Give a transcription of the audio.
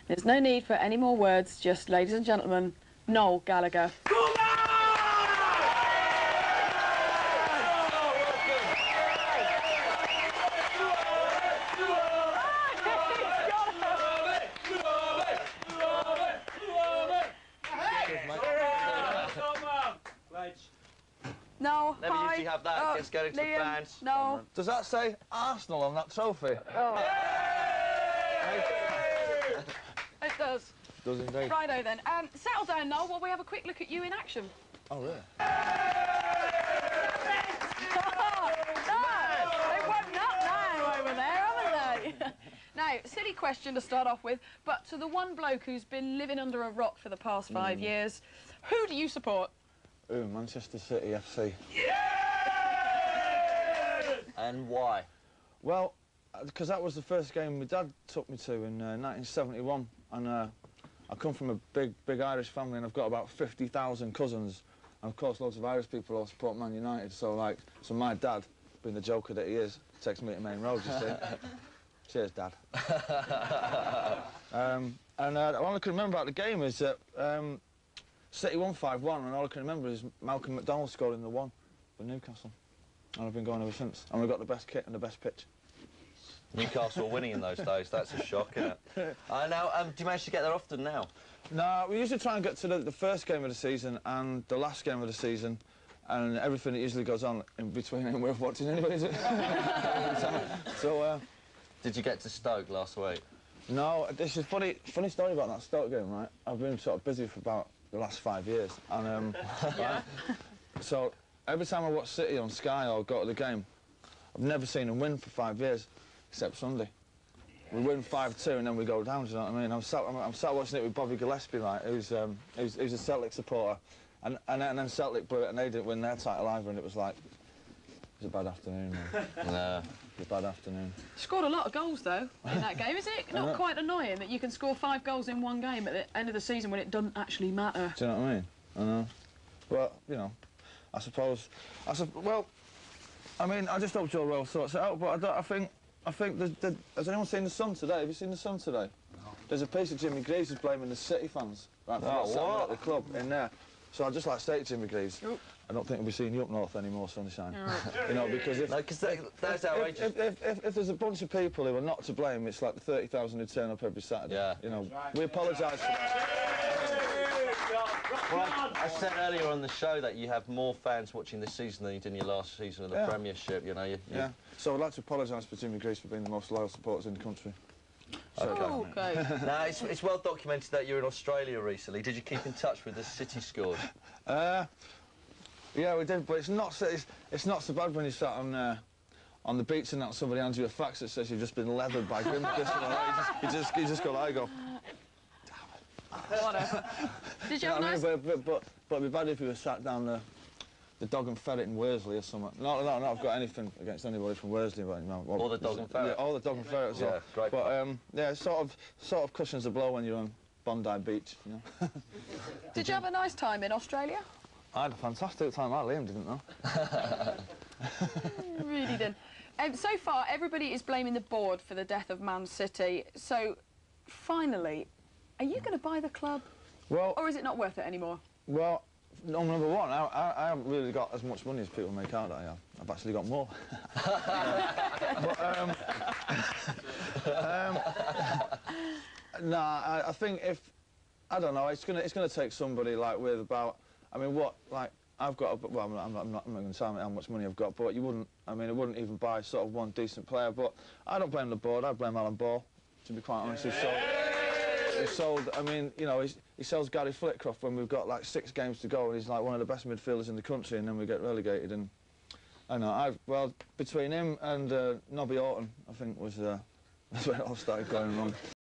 There's no need for any more words, just, ladies and gentlemen, Noel Gallagher. No, never usually have that. Just going to the fans. No. Does that say Arsenal on that trophy? Oh. It does. Does indeed. Righto then. Settle down, Noel, while we have a quick look at you in action. Oh, really? They woke up now over there, haven't they? Now, silly question to start off with, but to the one bloke who's been living under a rock for the past 5 years, who do you support? Ooh, Manchester City FC. Yeah! And why? Well, because that was the first game my dad took me to in 1971, and I come from a big Irish family, and I've got about 50,000 cousins, and of course loads of Irish people all support Man United. So my dad, being the joker that he is, takes me to Main Road. You see. Cheers, Dad. And all I can remember about the game is that City won 5-1, and all I can remember is Malcolm McDonald scoring the one for Newcastle. And I've been going ever since. And we've got the best kit and the best pitch. Newcastle winning in those days, that's a shock, isn't it? Now, do you manage to get there often now? No, we usually try and get to the first game of the season and the last game of the season, and everything that usually goes on in between ain't worth watching anyway, is it? Did you get to Stoke last week? No, this is a funny story about that Stoke game, right? I've been sort of busy for about the last 5 years, and right? So every time I watch City on Sky or go to the game, I've never seen them win for 5 years, except Sunday. We win 5-2 and then we go down. Do you know what I mean? I'm sat watching it with Bobby Gillespie, right? Who's a Celtic supporter, and then Celtic blew it and they didn't win their title either, and it was like, it was a bad afternoon, man. No. It was a bad afternoon. Scored a lot of goals though in that game. Is it not quite annoying that you can score 5 goals in one game at the end of the season when it doesn't actually matter? Do you know what I mean? I know. But you know, I suppose. Well, I mean, I just hope Joe Rowe sorts it out. But I think has anyone seen The Sun today? Have you seen The Sun today? No. There's a piece of Jimmy Greaves who's blaming the City fans, right, for what's happening at the club in there. So I'd just like to say to Jimmy Greaves, I don't think we'll be seeing you up north anymore, sunshine. You know, because that's outrageous. If there's a bunch of people who are not to blame, it's like the 30,000 who turn up every Saturday. Yeah. You know, we apologise for that. Well, I said earlier on the show that you have more fans watching this season than you did in your last season of the Premiership. You know. Yeah. So I'd like to apologise for Jimmy Greaves for being the most loyal supporters in the country. Okay. Now, it's well documented that you were in Australia recently. Did you keep in touch with the City squad? Yeah, we did, but it's not so bad when you sat on the beach and that somebody hands you a fax that says you've just been leathered by Grimkus. You just go like, damn it. Whatever. Did you have a nice... But it'd be bad if you were sat down the Dog and Ferret in Worsley or something. No, I've got anything against anybody from Worsley, but you know. All the Dog and Ferret. Yeah, all the Dog and Ferret. Yeah, great. But yeah, it sort of cushions the blow when you're on Bondi Beach. You know. Did you have a nice time in Australia? I had a fantastic time. Liam didn't know. Really did. So far, everybody is blaming the board for the death of Man City. So, finally, are you going to buy the club? Well, or is it not worth it anymore? Well, no, number one, I haven't really got as much money as people make out that I have. I've actually got more. Nah, I think I don't know, it's gonna take somebody like with about. I mean, I've got, well, I'm not going to tell you how much money I've got, but it wouldn't even buy sort of one decent player. But I don't blame the board, I blame Alan Ball, to be quite honest. He sold, I mean, you know, he sells Gary Flitcroft when we've got like 6 games to go, and he's like one of the best midfielders in the country, and then we get relegated. And I know, well, between him and Nobby Orton, I think was, that's where it all started going wrong.